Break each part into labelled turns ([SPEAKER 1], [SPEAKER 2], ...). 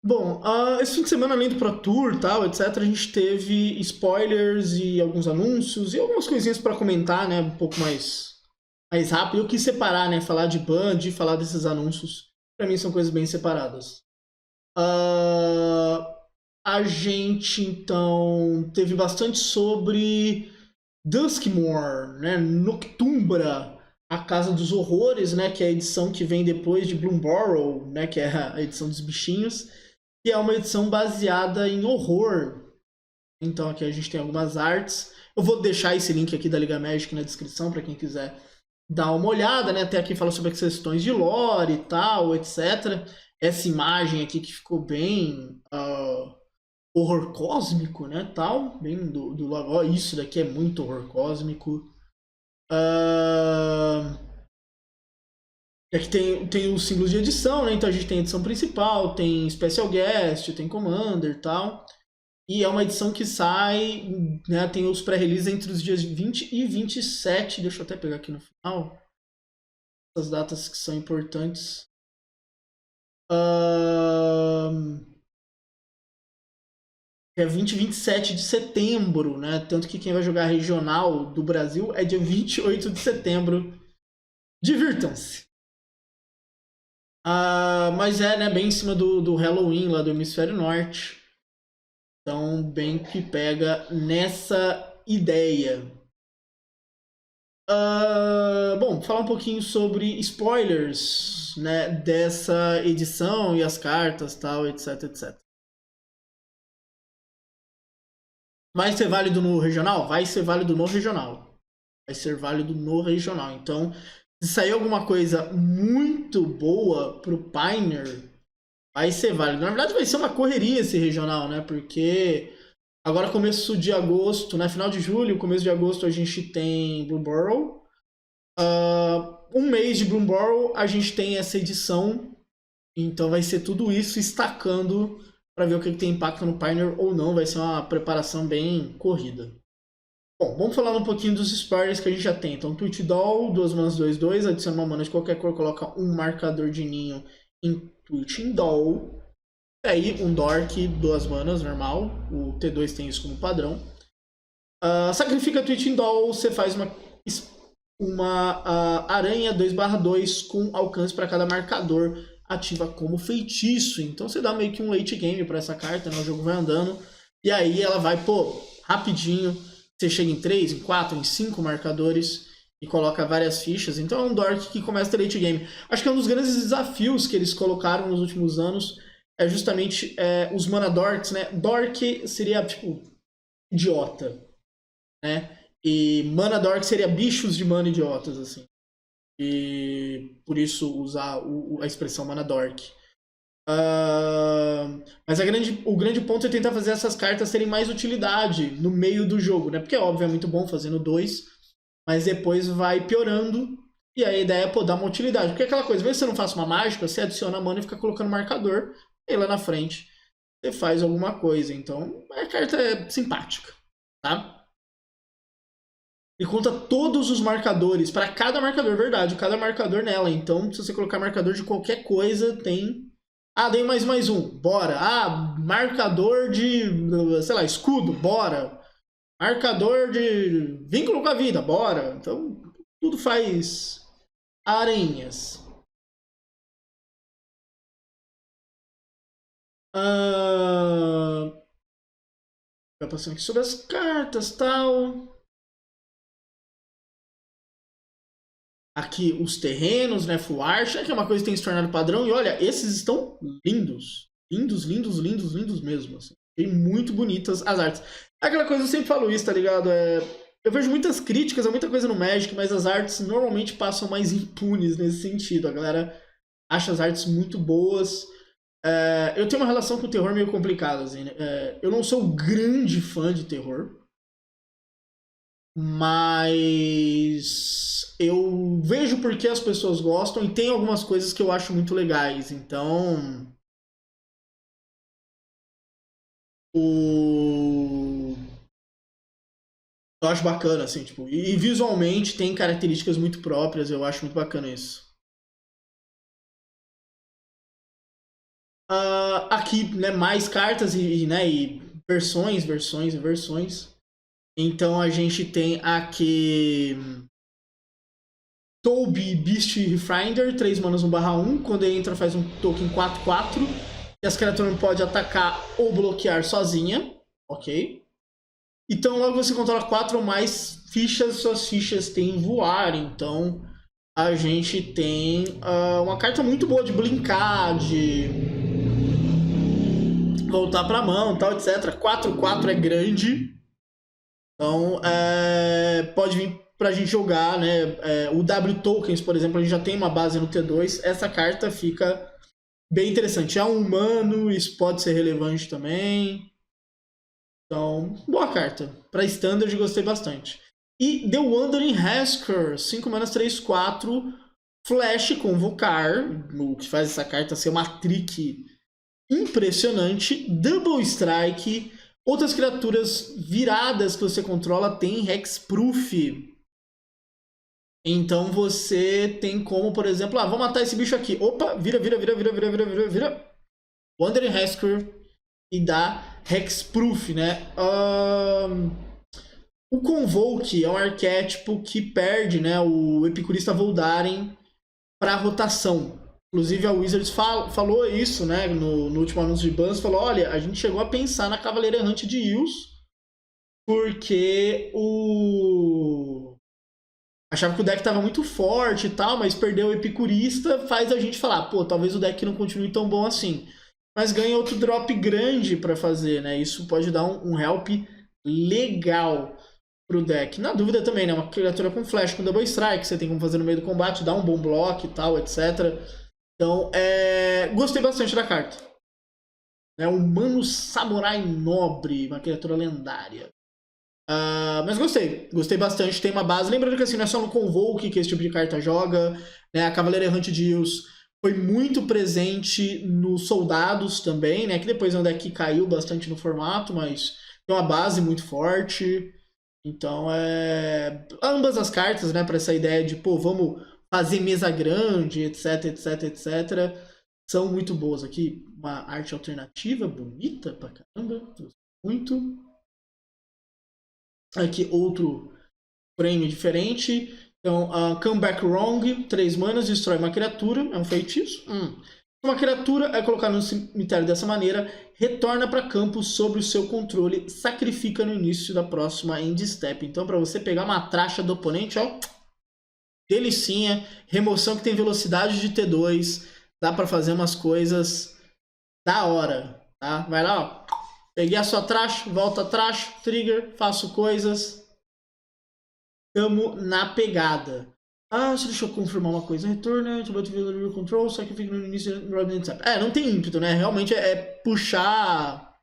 [SPEAKER 1] Bom, esse fim de semana, além do Pro Tour e tal, etc., a gente teve spoilers e alguns anúncios e algumas coisinhas para comentar, né? Um pouco mais rápido. Eu quis separar, né? Falar de Band e falar desses anúncios. Para mim são coisas bem separadas. Ah, a gente, então, teve bastante sobre Duskmore, né? Noctumbra, a Casa dos Horrores, né? Que é a edição que vem depois de Bloomburrow, né? Que é a edição dos bichinhos. Que é uma edição baseada em horror. Então aqui a gente tem algumas artes. Eu vou deixar esse link aqui da Liga Magic na descrição para quem quiser dar uma olhada, né? Até aqui fala sobre as questões de lore e tal, etc. Essa imagem aqui que ficou bem horror cósmico, né? Tal, bem do ó, isso daqui é muito horror cósmico. Aqui tem os símbolos de edição, né? Então a gente tem edição principal, tem Special Guest, tem Commander e tal. E é uma edição que sai, né? Tem os pré-releases entre os dias 20 e 27. Deixa eu até pegar aqui no final. As datas que são importantes. É 20 e 27 de setembro, né? Tanto que quem vai jogar regional do Brasil é dia 28 de setembro. Divirtam-se. Mas é, né, bem em cima do Halloween lá do Hemisfério Norte. Então, bem que pega nessa ideia. Bom, falar um pouquinho sobre spoilers, né, dessa edição e as cartas, tal, etc, etc. Vai ser válido no regional? Vai ser válido no regional. Vai ser válido no regional. Então, se sair alguma coisa muito boa pro Pioneer, vai ser válido. Na verdade, vai ser uma correria esse regional, né? Porque agora, começo de agosto, né? Final de julho, começo de agosto, a gente tem Bloomburrow. Um mês de Bloomburrow, a gente tem essa edição. Então vai ser tudo isso estacando para ver o que tem impacto no Pioneer ou não. Vai ser uma preparação bem corrida. Bom, vamos falar um pouquinho dos spoilers que a gente já tem. Então, Twitch Doll, 2 manas 2/2, adiciona uma mana de qualquer cor, coloca um marcador de ninho em Twitch Doll. E aí, um Dork, 2 manas, normal. O T2 tem isso como padrão. Sacrifica Twitch Doll, você faz uma aranha 2/2 com alcance para cada marcador, ativa como feitiço. Então você dá meio que um late game para essa carta, né? O jogo vai andando e aí ela vai, pô, rapidinho. Você chega em 3, em 4, em 5 marcadores e coloca várias fichas. Então é um Dork que começa a late game. Acho que é um dos grandes desafios que eles colocaram nos últimos anos é justamente os Mana Dorks, né? Dork seria, tipo, idiota, né? E Mana Dork seria bichos de mana idiotas, assim. E por isso usar a expressão Mana Dork. Mas o grande ponto é tentar fazer essas cartas terem mais utilidade no meio do jogo, né? Porque óbvio é muito bom fazendo dois, mas depois vai piorando. E a ideia é, pô, dar uma utilidade. Porque é aquela coisa, mesmo que você não faça uma mágica, você adiciona a mana e fica colocando marcador, e lá na frente você faz alguma coisa. Então a carta é simpática, tá? E conta todos os marcadores, para cada marcador, verdade, cada marcador nela. Então, se você colocar marcador de qualquer coisa, tem. Ah, dei mais um, bora. Ah, marcador de, sei lá, escudo, bora. Marcador de vínculo com a vida, bora. Então, tudo faz aranhas. Vai passando aqui sobre as cartas tal. Aqui os terrenos, né, full art, que é uma coisa que tem se tornado padrão. E olha, esses estão lindos. Lindos, lindos, lindos, lindos mesmo. Assim. Tem muito bonitas as artes. É aquela coisa, eu sempre falo isso, tá ligado? Eu vejo muitas críticas a muita coisa no Magic, mas as artes normalmente passam mais impunes nesse sentido. A galera acha as artes muito boas. Eu tenho uma relação com o terror meio complicada, assim, né? Eu não sou grande fã de terror. Mas eu vejo porque as pessoas gostam e tem algumas coisas que eu acho muito legais. Então, o... eu acho bacana, assim, tipo, e visualmente tem características muito próprias, eu acho muito bacana isso. Aqui, né, mais cartas né, e versões. Então a gente tem aqui Toby Beast Refinder, 3 manas 1/1. Quando ele entra, faz um token 4/4. E as criaturas não podem atacar ou bloquear sozinha. Ok. Então logo você controla 4 ou mais fichas, suas fichas têm voar. Então a gente tem uma carta muito boa de blinkar, de voltar pra mão, tal, etc. 4/4 é grande. Então pode vir pra gente jogar, né? O W Tokens, por exemplo, a gente já tem uma base no T2. Essa carta fica bem interessante. É um humano, isso pode ser relevante também. Então, boa carta. Pra Standard, gostei bastante. E The Wandering Hasker, 5 manas, 3/4, Flash, Convocar, o que faz essa carta ser uma trick impressionante. Double Strike, outras criaturas viradas que você controla tem Hexproof. Então você tem como, por exemplo, vou matar esse bicho aqui. Opa, vira. Wandering Hasker e dá Hexproof, né? O Convoke é um arquétipo que perde, né, o Epicurista Voldaren para rotação. Inclusive a Wizards falou isso, né, no último anúncio de bans, falou, olha, a gente chegou a pensar na Cavaleira Errante de Yus, porque achava que o deck estava muito forte e tal, mas perdeu o Epicurista, faz a gente falar, pô, talvez o deck não continue tão bom assim. Mas ganha outro drop grande para fazer, né? Isso pode dar um help legal pro deck. Na dúvida também, né? Uma criatura com flash, com double strike, você tem como fazer no meio do combate, dar um bom bloco e tal, etc. Então, gostei bastante da carta. Humano Samurai Nobre, uma criatura lendária. Mas gostei bastante, tem uma base. Lembrando que assim, não é só no Convoke que esse tipo de carta joga, né? A Cavaleira Errante de Yus foi muito presente nos Soldados também, né? Que depois é um deck que caiu bastante no formato, mas tem uma base muito forte. Então, ambas as cartas, né? Para essa ideia de, pô, vamos fazer mesa grande, etc, são muito boas aqui. Uma arte alternativa, bonita pra caramba. Muito. Aqui outro frame diferente. Então, Come Back Wrong, 3 manas, destrói uma criatura, é um feitiço. Uma criatura é colocada no cemitério dessa maneira, retorna para campo sob o seu controle, sacrifica no início da próxima end step. Então, para você pegar uma tracha do oponente, ó, delicinha, remoção que tem velocidade de T2, dá para fazer umas coisas da hora, tá? Vai lá, ó, peguei a sua tracha, volta a tracha, trigger, faço coisas. Tamo na pegada. Deixa eu confirmar uma coisa. Retorno, to control, só que fica no início do não tem ímpeto, né? Realmente puxar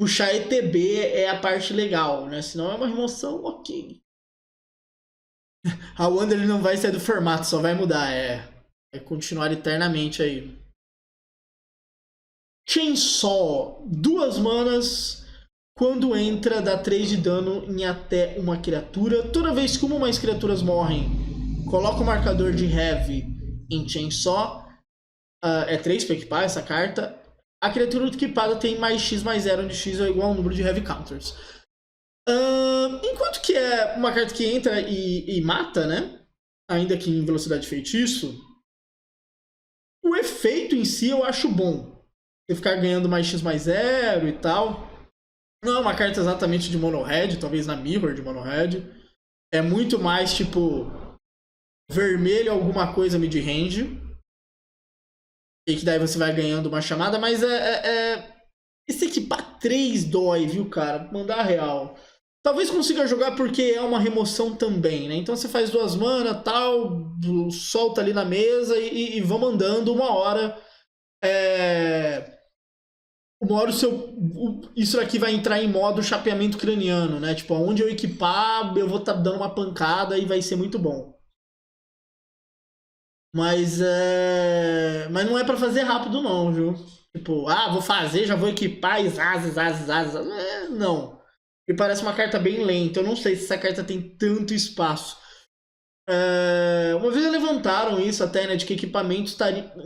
[SPEAKER 1] ETB é a parte legal, né? Senão é uma remoção, ok. A Wonder ele não vai sair do formato, só vai mudar. É continuar eternamente aí. Chainsaw, 2 manas. Quando entra, dá 3 de dano em até uma criatura. Toda vez que uma ou mais criaturas morrem, coloca o marcador de Heavy em Chainsaw. 3 para equipar essa carta. A criatura equipada tem mais X mais 0, onde X é igual ao número de Heavy Counters. Enquanto que é uma carta que entra e mata, né? Ainda que em velocidade de feitiço, o efeito em si eu acho bom. Você ficar ganhando mais X mais 0 e tal. Não é uma carta exatamente de mono red, talvez na mirror de mono red. É muito mais tipo vermelho alguma coisa mid-range. E que daí você vai ganhando uma chamada, mas esse equipar 3 dói, viu, cara? Mandar real. Talvez consiga jogar porque é uma remoção também, né? Então você faz 2 mana, tal, solta ali na mesa e vamos andando uma hora. Uma hora isso aqui vai entrar em modo chapeamento craniano, né? Tipo, onde eu equipar, eu vou estar dando uma pancada e vai ser muito bom. Mas não é pra fazer rápido não, viu? Tipo, vou fazer, já vou equipar e zaz. Não. Me parece uma carta bem lenta. Eu não sei se essa carta tem tanto espaço. Uma vez levantaram isso até, né? De que equipamentos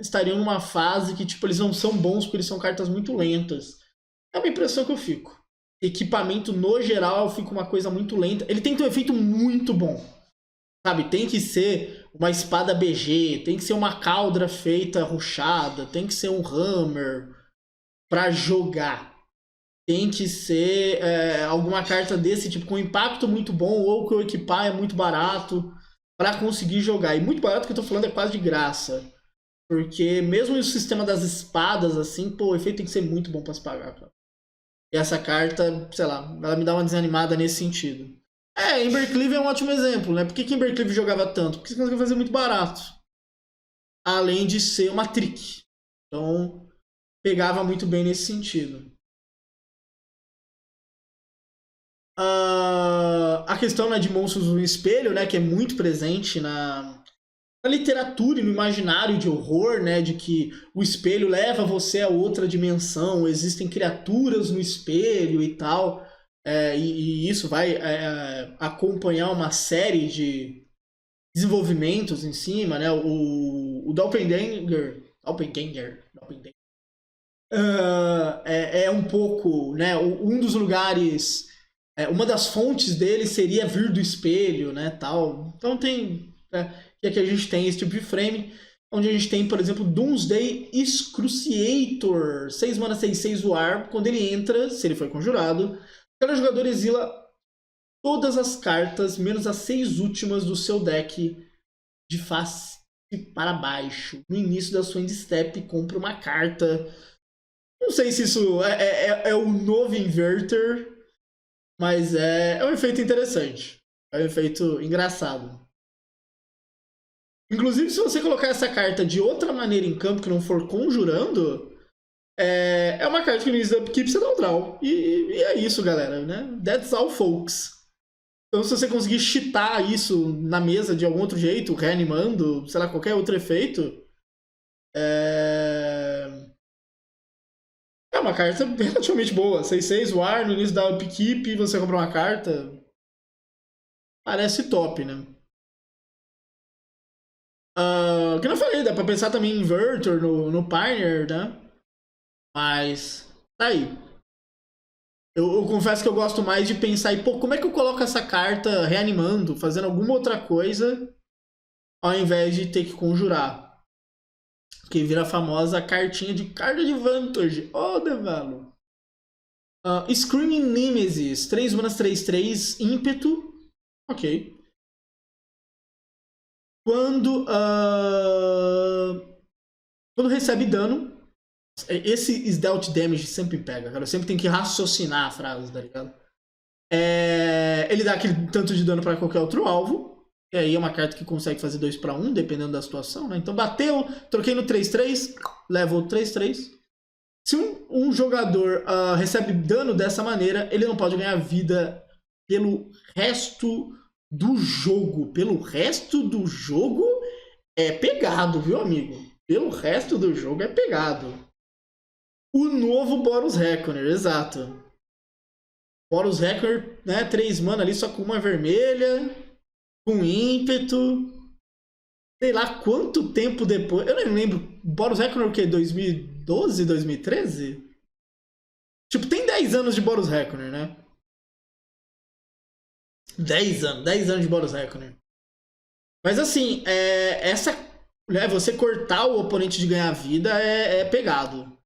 [SPEAKER 1] estariam numa fase que, tipo, eles não são bons porque eles são cartas muito lentas. É uma impressão que eu fico. Equipamento, no geral, fica uma coisa muito lenta. Ele tem que ter um efeito muito bom. Sabe? Tem que ser uma espada BG, tem que ser uma caldra feita ruchada, tem que ser um hammer pra jogar. Tem que ser alguma carta desse tipo, com impacto muito bom, ou que o equipar é muito barato para conseguir jogar. E muito barato que eu tô falando é quase de graça. Porque mesmo o sistema das espadas, assim, pô, o efeito tem que ser muito bom pra se pagar, cara. E essa carta, sei lá, ela me dá uma desanimada nesse sentido. Embercleave é um ótimo exemplo, né? Por que Embercleave jogava tanto? Porque você conseguia fazer muito barato. Além de ser uma trick. Então, pegava muito bem nesse sentido. A questão, né, de monstros no espelho, né, que é muito presente na literatura e no imaginário de horror, né, de que o espelho leva você a outra dimensão, existem criaturas no espelho e tal, e isso vai acompanhar uma série de desenvolvimentos em cima, né, o Doppelganger é um pouco, né, um dos lugares, uma das fontes dele seria vir do espelho, né, tal. Então tem, que aqui a gente tem esse tipo de frame, onde a gente tem, por exemplo, Doomsday Excruciator, 6 mana 6/6 voar, quando ele entra, se ele foi conjurado, cada jogador exila todas as cartas, menos as 6 últimas do seu deck de face para baixo. No início da sua end step, compra uma carta. Não sei se isso é o novo Inverter, mas é um efeito interessante. É um efeito engraçado. Inclusive, se você colocar essa carta de outra maneira em campo que não for conjurando, é uma carta que no início da upkeep você dá um draw. E é isso, galera, né? That's all, folks. Então, se você conseguir cheatar isso na mesa de algum outro jeito, reanimando, sei lá, qualquer outro efeito, é uma carta relativamente boa. 6/6 War, no início da upkeep, você compra uma carta. Parece top, né? O que eu falei, dá pra pensar também em Inverter no Pioneer, né? Mas. Tá aí. Eu confesso que eu gosto mais de pensar em, pô, como é que eu coloco essa carta reanimando, fazendo alguma outra coisa, ao invés de ter que conjurar. Que vira a famosa cartinha de Card Advantage. Oh, Devalo. Screaming Nemesis. 3 manas 3/3, ímpeto. Ok. Quando, quando recebe dano, esse Stealth Damage sempre pega, cara. Eu sempre tenho que raciocinar a frase, tá ligado? Ele dá aquele tanto de dano para qualquer outro alvo. E aí é uma carta que consegue fazer 2/1, dependendo da situação, né? Então bateu, troquei no 3/3, level 3/3. Se um jogador recebe dano dessa maneira, ele não pode ganhar vida pelo resto do jogo. Pelo resto do jogo é pegado, viu, amigo? Pelo resto do jogo é pegado. O novo Boros Reckoner, exato. Boros Reckoner, né? 3 mana ali só com uma vermelha, com ímpeto. Sei lá quanto tempo depois. Eu nem lembro. Boros Reckoner o quê? 2012, 2013? Tipo, tem 10 anos de Boros Reckoner, né? 10 anos de Boros Reckoner. Mas assim, essa. Você cortar o oponente de ganhar vida é pegado.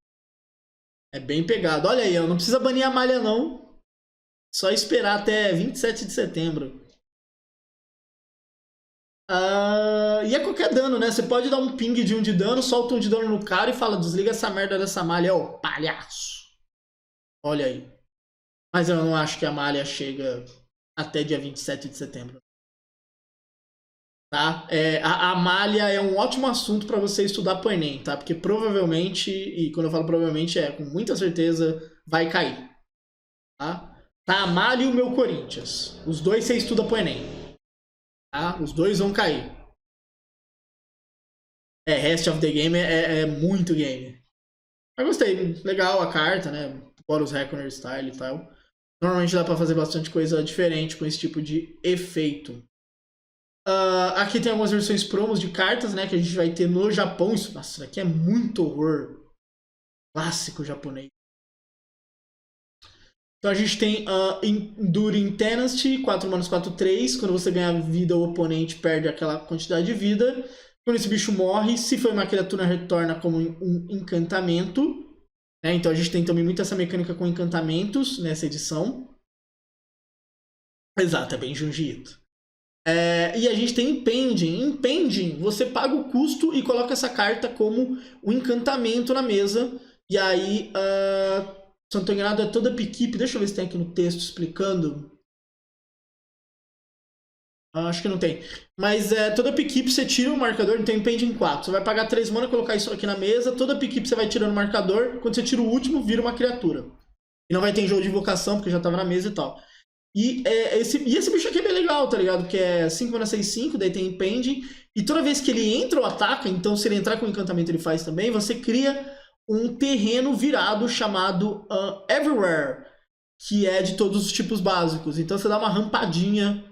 [SPEAKER 1] É bem pegado. Olha aí, não precisa banir a malha, não. Só esperar até 27 de setembro. E é qualquer dano, né? Você pode dar um ping de 1 de dano, solta 1 de dano no cara e fala: desliga essa merda dessa malha, ó, palhaço. Olha aí. Mas eu não acho que a malha chega até dia 27 de setembro. Tá? A malha é um ótimo assunto para você estudar pro Enem, tá? Porque provavelmente, e quando eu falo provavelmente com muita certeza, vai cair. Tá? Tá a malha e o meu Corinthians. Os dois você estuda pro Enem. Tá? Os dois vão cair. Rest of the Game é muito game. Mas gostei, legal a carta, né? Fora os Reckoner Style e tal. Normalmente dá pra fazer bastante coisa diferente com esse tipo de efeito. Aqui tem algumas versões promos de cartas, né? Que a gente vai ter no Japão. Isso, nossa, isso aqui é muito horror. Clássico japonês. Então a gente tem Enduring Tenacity, 4 manas 4/3. Quando você ganha vida, o oponente perde aquela quantidade de vida. Quando esse bicho morre, se for uma criatura, retorna como um encantamento. Né? Então a gente tem também muito essa mecânica com encantamentos nessa edição. Exato, é bem Junji Ito. E a gente tem Impending. Impending, você paga o custo e coloca essa carta como um encantamento na mesa. E aí, se eu não tô enganado, é toda pick-up. Deixa eu ver se tem aqui no texto explicando. Acho que não tem. Mas toda pick-up você tira o marcador, então Impending 4. Você vai pagar 3 mana, colocar isso aqui na mesa. Toda pick-up você vai tirando o marcador. Quando você tira o último, vira uma criatura. E não vai ter jogo de invocação, porque já tava na mesa e tal. E esse bicho aqui é bem legal, tá ligado? Que é 5 mana 6/5, daí tem Impending. E toda vez que ele entra ou ataca, então se ele entrar com encantamento ele faz também, você cria um terreno virado chamado Everywhere, que é de todos os tipos básicos. Então você dá uma rampadinha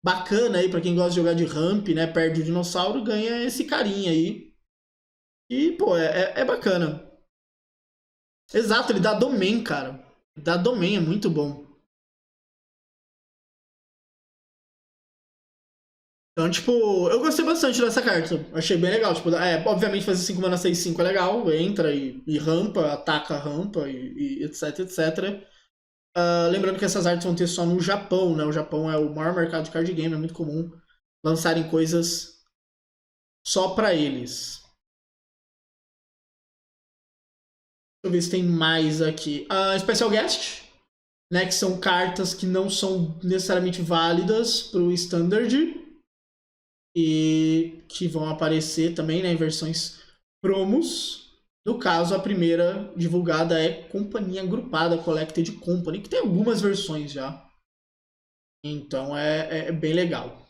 [SPEAKER 1] bacana aí pra quem gosta de jogar de ramp, né? Perde o dinossauro, ganha esse carinha aí. E, pô, é bacana. Exato, ele dá domain, cara. Dá domain, é muito bom. Então, tipo, eu gostei bastante dessa carta. Achei bem legal. Tipo, obviamente fazer 5 mana 6/5 é legal. Entra e rampa, ataca a rampa e etc, etc. Lembrando que essas artes vão ter só no Japão, né? O Japão é o maior mercado de card game, é muito comum lançarem coisas só pra eles. Deixa eu ver se tem mais aqui. Special Guest, né? Que são cartas que não são necessariamente válidas pro Standard. E que vão aparecer também, né, em versões promos. No caso, a primeira divulgada é Companhia Agrupada, Collected Company, que tem algumas versões já. Então é bem legal.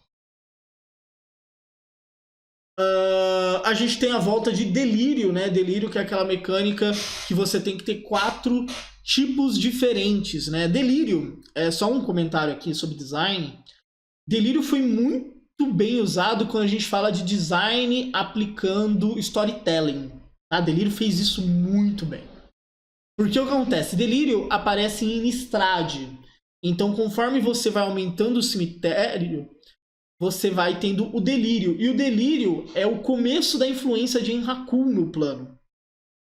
[SPEAKER 1] A gente tem a volta de Delírio, né? Delírio, que é aquela mecânica que você tem que ter 4 tipos diferentes, né? Delírio, é só um comentário aqui sobre design. Delírio foi muito bem usado quando a gente fala de design aplicando storytelling. Tá? Delírio fez isso muito bem. Porque o que acontece? Delírio aparece em Innistrad. Então, conforme você vai aumentando o cemitério, você vai tendo o delírio. E o delírio é o começo da influência de Enraku no plano.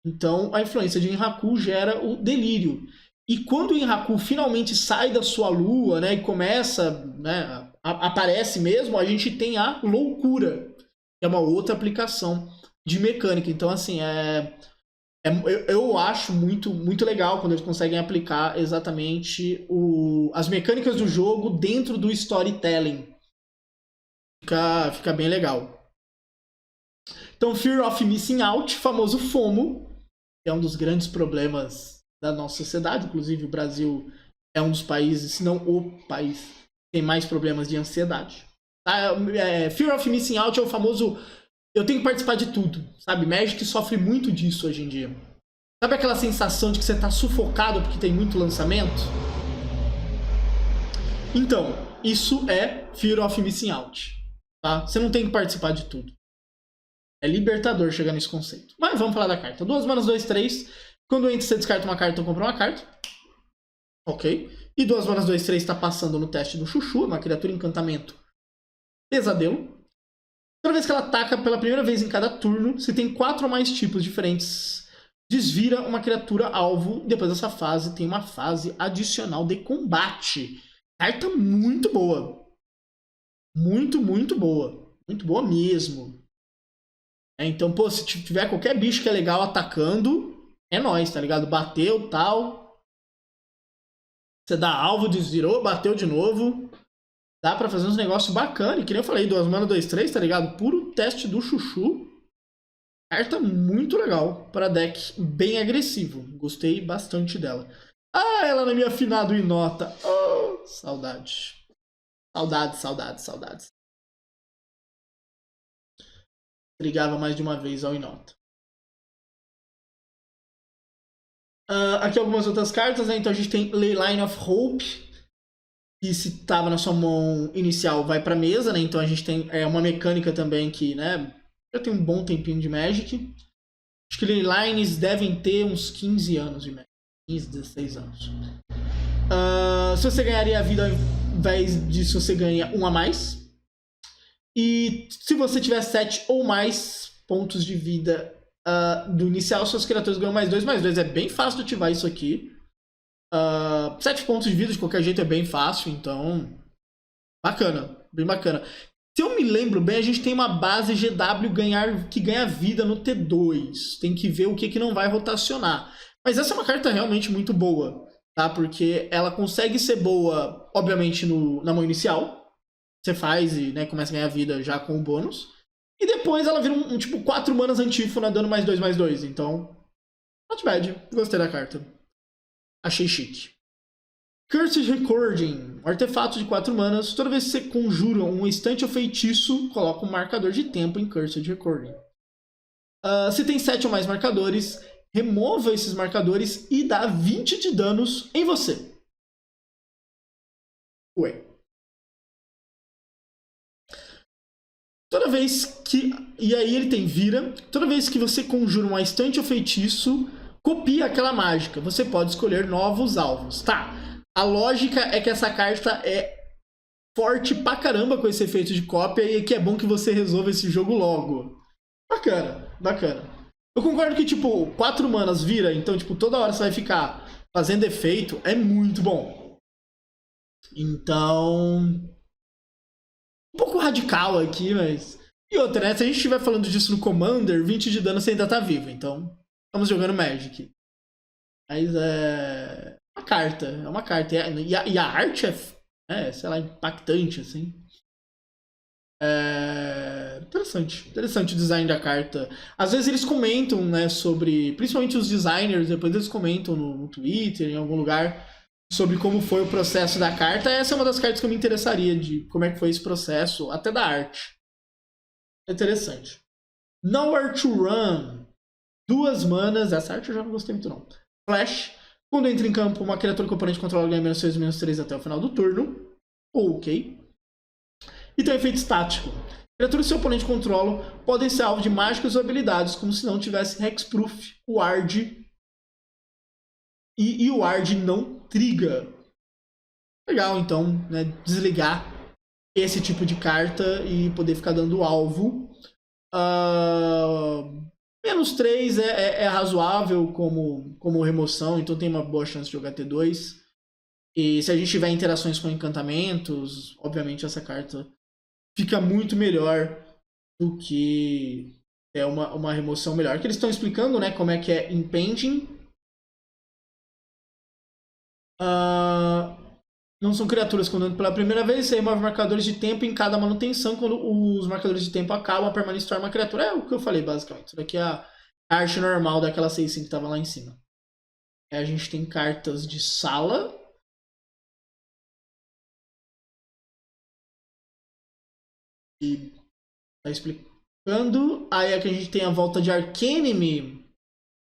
[SPEAKER 1] Então, a influência de Enraku gera o delírio. E quando o Enraku finalmente sai da sua lua, né, e começa, né, aparece mesmo, a gente tem a loucura, que é uma outra aplicação de mecânica. Então, assim, eu acho muito, muito legal quando eles conseguem aplicar exatamente as mecânicas do jogo dentro do storytelling. Fica bem legal. Então, Fear of Missing Out, famoso FOMO, que é um dos grandes problemas da nossa sociedade. Inclusive, o Brasil é um dos países, se não o país, que tem mais problemas de ansiedade. Fear of Missing Out é o famoso eu tenho que participar de tudo, sabe? Magic sofre muito disso hoje em dia. Sabe aquela sensação de que você tá sufocado porque tem muito lançamento? Então, isso é Fear of Missing Out. Tá? Você não tem que participar de tudo. É libertador chegar nesse conceito. Mas vamos falar da carta. 2 manas, 2/3. Quando entra, você descarta uma carta ou compra uma carta. Ok. E 2 manas, 2/3 está passando no teste do Chuchu, uma criatura encantamento pesadelo. Toda vez que ela ataca pela primeira vez em cada turno, se tem 4 ou mais tipos diferentes, desvira uma criatura alvo. Depois dessa fase, tem uma fase adicional de combate. Carta muito boa. Muito, muito boa. Muito boa mesmo. Então, pô, se tiver qualquer bicho que é legal atacando, é nóis, tá ligado? Bateu, tal. Você dá alvo, desvirou, bateu de novo. Dá pra fazer uns negócios bacanas. E que nem eu falei, 2 mana, 2/3, tá ligado? Puro teste do Chuchu. Carta muito legal para deck bem agressivo. Gostei bastante dela. Ela na minha afinado Inota. Oh, saudade. Saudades, saudades, saudades. Ligava mais de uma vez ao Inota. Aqui algumas outras cartas, né? Então a gente tem Leyline of Hope, E se estava na sua mão inicial, vai para mesa, né? Então a gente tem uma mecânica também que, né? Já tem um bom tempinho de Magic. Acho que Leyline devem ter uns 15 anos de Magic. 15, 16 anos. Se você ganharia a vida ao invés disso, você ganha um a mais. E se você tiver 7 ou mais pontos de vida do inicial, suas criaturas ganham mais 2. Mais 2 é bem fácil de ativar isso aqui. 7 pontos de vida de qualquer jeito é bem fácil, então. Bacana, bem bacana. Se eu me lembro bem, a gente tem uma base GW que ganha vida no T2. Tem que ver o que não vai rotacionar. Mas essa é uma carta realmente muito boa, tá? Porque ela consegue ser boa, obviamente, na mão inicial. Você faz e, né, começa a ganhar vida já com o bônus. E depois ela vira um tipo 4 manas antífona, dando mais 2, mais 2. Então, not bad. Gostei da carta. Achei chique. Cursed Recording, artefato de 4 manas. Toda vez que você conjura um instante ou feitiço, coloca um marcador de tempo em Cursed Recording. Se tem 7 ou mais marcadores, remova esses marcadores e dá 20 de danos em você. Ué. Toda vez que... E aí ele tem vira. Toda vez que você conjura um instante ou feitiço, copia aquela mágica. Você pode escolher novos alvos. Tá. A lógica é que essa carta é forte pra caramba com esse efeito de cópia e que é bom que você resolva esse jogo logo. Bacana, bacana. Eu concordo que, tipo, 4 manas vira, então, tipo, toda hora você vai ficar fazendo efeito, é muito bom. Então... Um pouco radical aqui, mas... E outra, né? Se a gente estiver falando disso no Commander, 20 de dano você ainda tá vivo, então... Estamos jogando Magic. Mas é... uma carta, é uma carta. E a arte sei lá, impactante, assim. Interessante o design da carta. Às vezes eles comentam, né, sobre... Principalmente os designers, depois eles comentam no Twitter, em algum lugar, sobre como foi o processo da carta. Essa é uma das cartas que eu me interessaria, de como é que foi esse processo, até da arte. É interessante. Nowhere to Run. 2 manas. Essa arte eu já não gostei muito, não. Flash. Quando entra em campo, uma criatura que o oponente controla ganha -6, -3 até o final do turno. Ok. E tem um efeito estático. Criaturas que seu oponente controla podem ser alvo de mágicas ou habilidades, como se não tivesse Hexproof, Ward. E o Ward não triga. Legal, então, né, desligar esse tipo de carta e poder ficar dando alvo. -3 é razoável como remoção, então tem uma boa chance de jogar T2. E se a gente tiver interações com encantamentos, obviamente essa carta fica muito melhor do que uma remoção melhor. Que eles estão explicando, né, como é que é Impending. Não são criaturas quando pela primeira vez, você remove marcadores de tempo em cada manutenção. Quando os marcadores de tempo acabam, permanece torna uma criatura. É o que eu falei, basicamente. Isso daqui é a arte normal daquela 6-5 que estava lá em cima. A gente tem cartas de sala. E tá explicando. Aí aqui a gente tem a volta de Arcanime.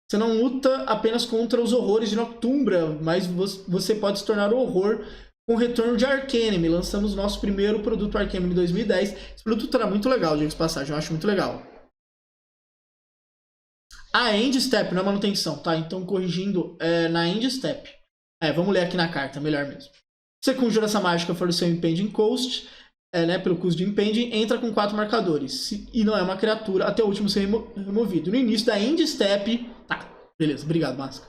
[SPEAKER 1] Você não luta apenas contra os horrores de Noctumbra, mas você pode se tornar o horror com o retorno de Arcanime. Lançamos nosso primeiro produto Arcanime em 2010. Esse produto era muito legal, diga-se de passagem, eu acho muito legal. End Step, não é manutenção, tá? Então, corrigindo, na End Step. Vamos ler aqui na carta, melhor mesmo. Você conjura essa mágica for o seu Impending Coast, né, pelo custo de Impending, entra com 4 marcadores. E não é uma criatura até o último ser removido. No início da End Step... Tá, beleza, obrigado, Masca.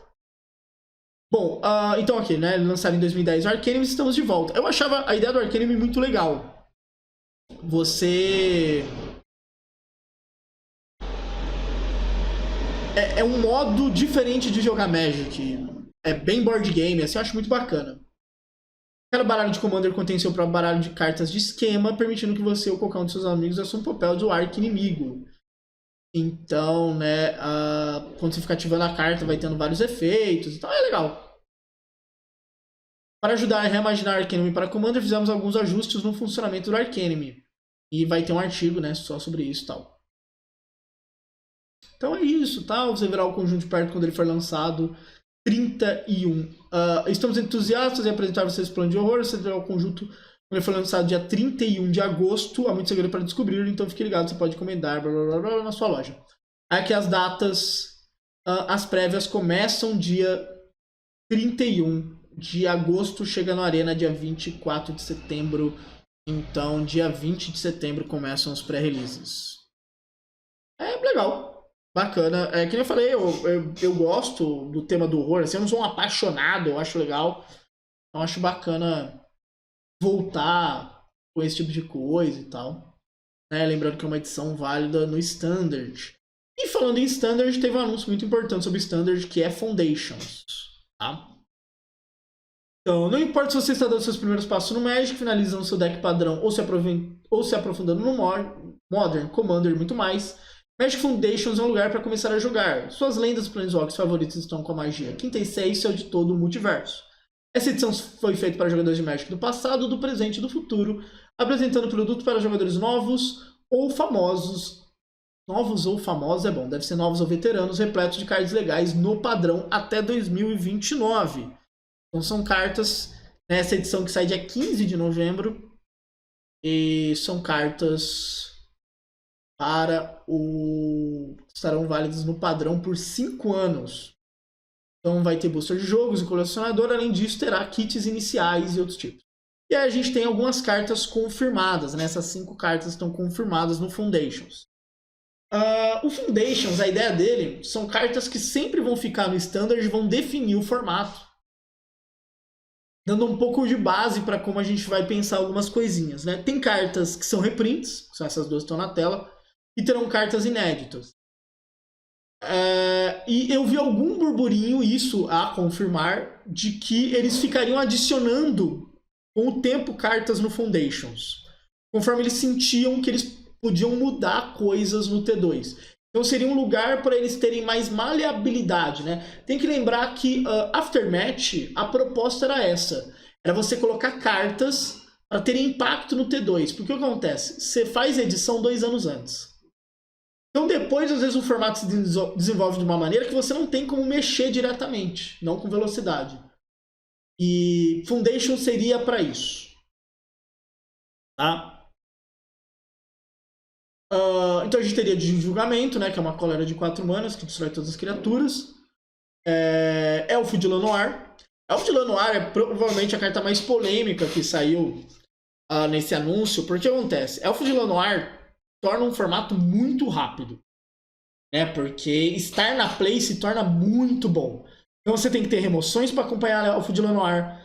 [SPEAKER 1] Bom, então aqui, né, lançaram em 2010 o Arcanime, estamos de volta. Eu achava a ideia do Arcanime muito legal. Você... É um modo diferente de jogar Magic. É bem board game, assim, eu acho muito bacana. Cada baralho de Commander contém seu próprio baralho de cartas de esquema, permitindo que você ou qualquer um de seus amigos assuma o papel do arqui-inimigo. Então, né, quando você fica ativando a carta, vai tendo vários efeitos, então é legal. Para ajudar a reimaginar Arcanime para Commander, fizemos alguns ajustes no funcionamento do Arcanime. E vai ter um artigo, né, só sobre isso e tal. Então é isso, tá? Você verá o conjunto de perto quando ele for lançado. 31. Estamos entusiastas em apresentar vocês o plano de horror. Esse é o conjunto que foi lançado dia 31 de agosto. Há muito segredo para descobrir, então fique ligado, você pode encomendar blá, blá, blá, blá, na sua loja. Aqui as datas, as prévias começam dia 31 de agosto, chega no Arena dia 24 de setembro. Então, dia 20 de setembro começam os pré-releases. É legal, bacana. É que nem eu falei, eu gosto do tema do horror. Assim, eu não sou um apaixonado, eu acho legal. Então, acho bacana voltar com esse tipo de coisa e tal. Lembrando que é uma edição válida no Standard. E falando em Standard, teve um anúncio muito importante sobre Standard, que é Foundations. Tá? Então, não importa se você está dando seus primeiros passos no Magic, finalizando seu deck padrão ou se aprofundando no Modern, Commander e muito mais, Magic Foundations é um lugar para começar a jogar. Suas lendas Planeswalkers favoritas estão com a magia quinta e sexta de todo o multiverso. Essa edição foi feita para jogadores de Magic do passado, do presente e do futuro, apresentando produto para jogadores novos ou famosos. Novos ou famosos é bom, deve ser novos ou veteranos, repletos de cards legais no padrão até 2029. Então são cartas, nessa edição que sai dia 15 de novembro, e são cartas para estarão válidas no padrão por 5 anos. Então vai ter booster de jogos e colecionador, além disso terá kits iniciais e outros tipos. E aí a gente tem algumas cartas confirmadas, né? Essas 5 cartas estão confirmadas no Foundations. O Foundations, a ideia dele, são cartas que sempre vão ficar no Standard e vão definir o formato, dando um pouco de base para como a gente vai pensar algumas coisinhas, né? Tem cartas que são reprints, são essas duas que estão na tela, e terão cartas inéditas. E eu vi algum burburinho, isso a confirmar, de que eles ficariam adicionando com o tempo cartas no Foundations, conforme eles sentiam que eles podiam mudar coisas no T2. Então seria um lugar para eles terem mais maleabilidade, né? Tem que lembrar que Aftermath, a proposta era essa. Era você colocar cartas para terem impacto no T2. Porque o que acontece? Você faz a edição 2 anos antes. Então depois, às vezes, o formato se desenvolve de uma maneira que você não tem como mexer diretamente, não com velocidade. E Foundation seria para isso. Tá? Então a gente teria de julgamento, né, que é uma cólera de 4 manas que destrói todas as criaturas. Elfo de Lanoir. Elfo de Lanoir é provavelmente a carta mais polêmica que saiu nesse anúncio, porque acontece, Elfo de Lanoir torna um formato muito rápido, né, porque estar na play se torna muito bom. Então você tem que ter remoções para acompanhar Elfo de Lanoir,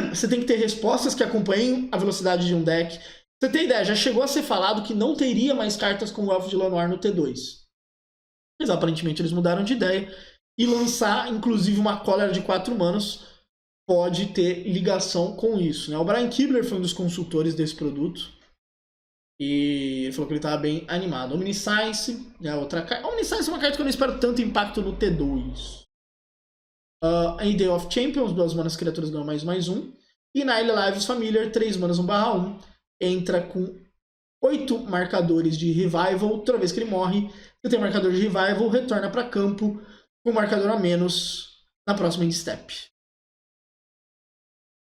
[SPEAKER 1] você tem que ter respostas que acompanhem a velocidade de um deck. Você tem ideia, já chegou a ser falado que não teria mais cartas como o Elfo de Lanoir no T2. Mas aparentemente eles mudaram de ideia. E lançar, inclusive, uma cólera de 4 manas pode ter ligação com isso, né? O Brian Kibler foi um dos consultores desse produto. E ele falou que ele estava bem animado. Omniscience, né, outra carta. Omniscience é uma carta que eu não espero tanto impacto no T2. Day of Champions, 2 manas, criaturas ganham +1. E Nile Lives Familiar, 3 manas, 1/1. Entra com 8 marcadores de Revival. Toda vez que ele morre, você tem um marcador de Revival, retorna para campo com um marcador a menos na próxima step.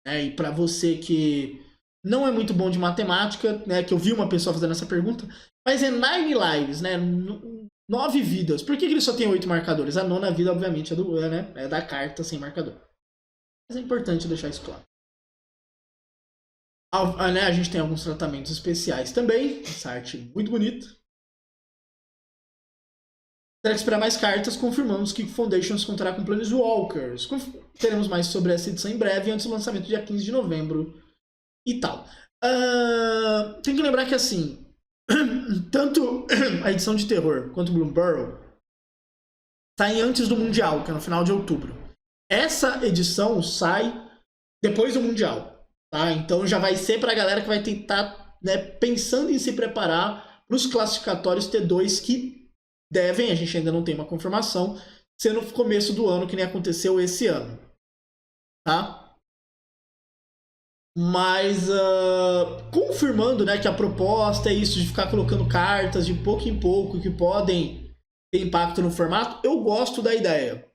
[SPEAKER 1] E para você que não é muito bom de matemática, né, que eu vi uma pessoa fazendo essa pergunta, mas é 9 lives, né, 9 vidas. Por que ele só tem 8 marcadores? A 9ª vida, obviamente, é da carta sem marcador. Mas é importante deixar isso claro. A gente tem alguns tratamentos especiais também. Essa arte muito bonita. Terá que esperar mais cartas. Confirmamos que Foundations contará com Planeswalkers. Teremos mais sobre essa edição em breve, antes do lançamento dia 15 de novembro. E tal. Tem que lembrar que assim, tanto a edição de terror quanto o Bloom Burrow saem antes do Mundial, que é no final de outubro. Essa edição sai depois do Mundial. Tá? Então já vai ser para a galera que vai tentar, né, pensando em se preparar para os classificatórios T2 que devem, a gente ainda não tem uma confirmação, ser no começo do ano, que nem aconteceu esse ano. Tá? Mas confirmando, né, que a proposta é isso, de ficar colocando cartas de pouco em pouco que podem ter impacto no formato, eu gosto da ideia.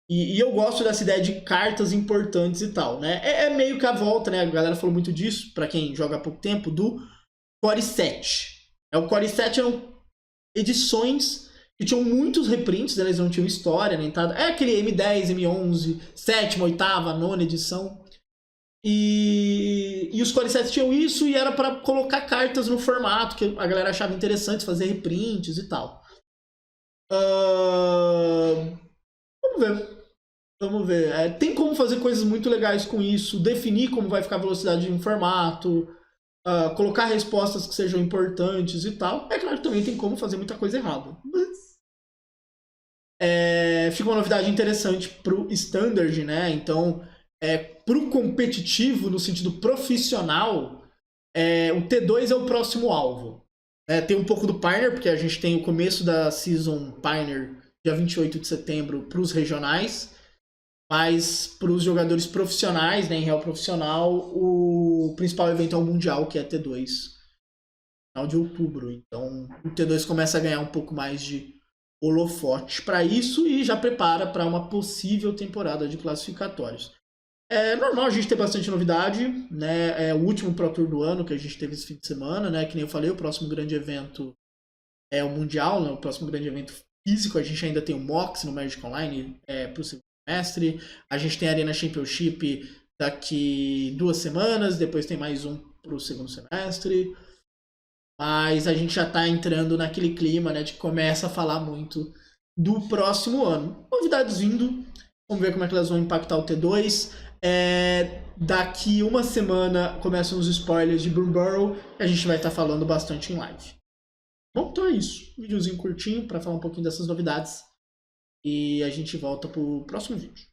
[SPEAKER 1] E eu gosto dessa ideia de cartas importantes e tal, né? É meio que a volta, né? A galera falou muito disso, pra quem joga há pouco tempo, do Core 7. O Core 7 eram edições que tinham muitos reprints, né? Eles não tinham história, nem nada. É aquele M10, M11, sétima, oitava, nona edição. E os Core 7 tinham isso e era para colocar cartas no formato que a galera achava interessante, fazer reprints e tal. Vamos ver. Vamos ver. Tem como fazer coisas muito legais com isso, definir como vai ficar a velocidade de um formato, colocar respostas que sejam importantes e tal. É claro que também tem como fazer muita coisa errada. Mas fica uma novidade interessante pro Standard, né? Então, pro competitivo, no sentido profissional, o T2 é o próximo alvo. Tem um pouco do Pioneer, porque a gente tem o começo da Season Pioneer, dia 28 de setembro, pros regionais. Mas para os jogadores profissionais, né, em real profissional, o principal evento é o Mundial, que é T2, final de outubro. Então o T2 começa a ganhar um pouco mais de holofote para isso e já prepara para uma possível temporada de classificatórios. É normal a gente ter bastante novidade, né? É o último Pro Tour do ano que a gente teve esse fim de semana, né? Que nem eu falei, o próximo grande evento é o Mundial, né? O próximo grande evento físico. A gente ainda tem o MOX no Magic Online para o segundo semestre. A gente tem a Arena Championship daqui 2 semanas, depois tem mais um para o segundo semestre. Mas a gente já está entrando naquele clima, né, de que começa a falar muito do próximo ano. Novidades vindo, vamos ver como é que elas vão impactar o T2. Daqui 1 semana começam os spoilers de Boomburrow e a gente vai estar falando bastante em live. Bom, então é isso. Um videozinho curtinho para falar um pouquinho dessas novidades. E a gente volta pro próximo vídeo.